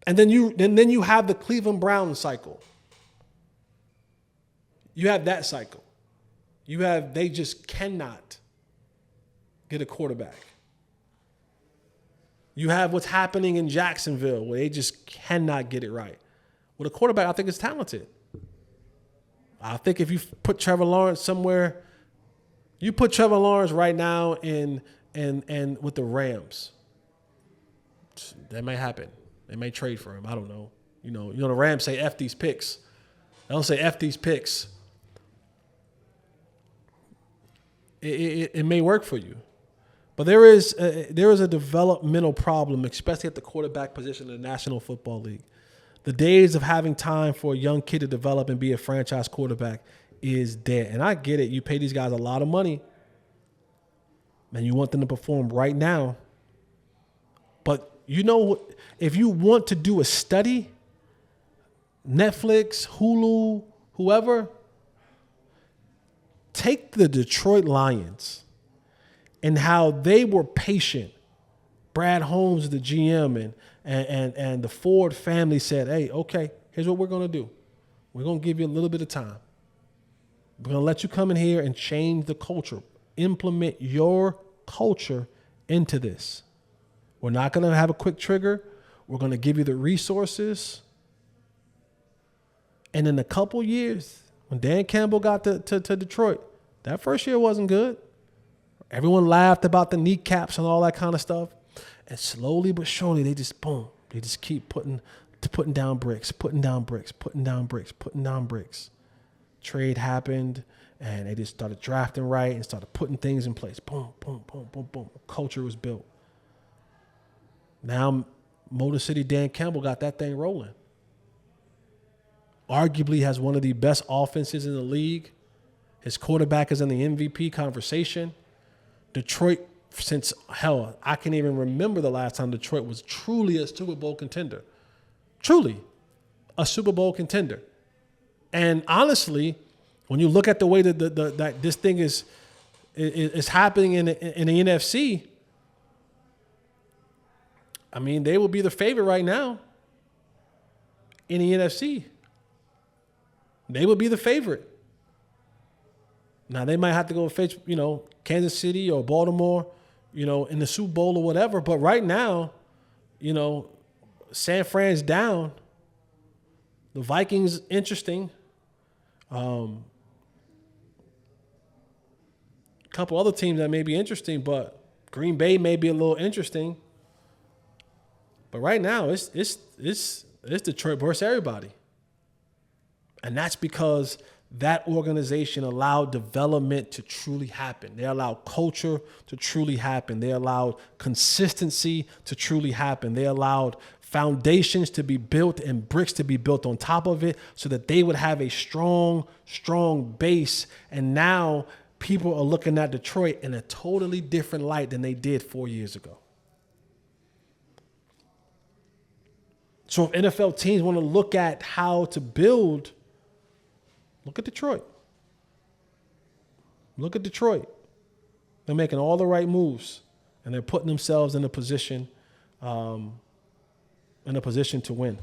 And then you have the Cleveland Browns cycle. You have that cycle. They just cannot get a quarterback. You have what's happening in Jacksonville where they just cannot get it right. With a quarterback, I think is talented. I think if you put Trevor Lawrence somewhere, you put Trevor Lawrence right now in with the Rams, that may happen. They may trade for him. I don't know. You know the Rams say F these picks. They don't say F these picks. It may work for you. But there is a developmental problem, especially at the quarterback position in the National Football League. The days of having time for a young kid to develop and be a franchise quarterback is dead. And I get it. You pay these guys a lot of money, and you want them to perform right now. But you know, if you want to do a study, Netflix, Hulu, whoever, take the Detroit Lions and how they were patient. Brad Holmes, the GM, and the Ford family said, hey, okay, here's what we're going to do. We're going to give you a little bit of time. We're going to let you come in here and change the culture. Implement your culture into this. We're not going to have a quick trigger. We're going to give you the resources. And in a couple years, when Dan Campbell got to Detroit, that first year wasn't good. Everyone laughed about the kneecaps and all that kind of stuff. And slowly but surely, they just keep putting down bricks. Trade happened, and they just started drafting right and started putting things in place. Boom, boom, boom, boom, boom. Culture was built. Now, Motor City Dan Campbell got that thing rolling. Arguably has one of the best offenses in the league. His quarterback is in the MVP conversation. Detroit, since hell, I can't even remember the last time Detroit was truly a Super Bowl contender. Truly a Super Bowl contender. And honestly, when you look at the way that this thing is happening in the NFC, I mean, they will be the favorite right now in the NFC. They will be the favorite. Now, they might have to go face, Kansas City or Baltimore, in the Super Bowl or whatever. But right now, San Fran's down. The Vikings, interesting. A couple other teams that may be interesting, but Green Bay may be a little interesting. But right now, it's Detroit versus everybody. And that's because that organization allowed development to truly happen. They allowed culture to truly happen. They allowed consistency to truly happen. They allowed foundations to be built and bricks to be built on top of it so that they would have a strong, strong base. And now people are looking at Detroit in a totally different light than they did 4 years ago. So if NFL teams want to look at how to build, look at Detroit. Look at Detroit. They're making all the right moves, and they're putting themselves in a position to win.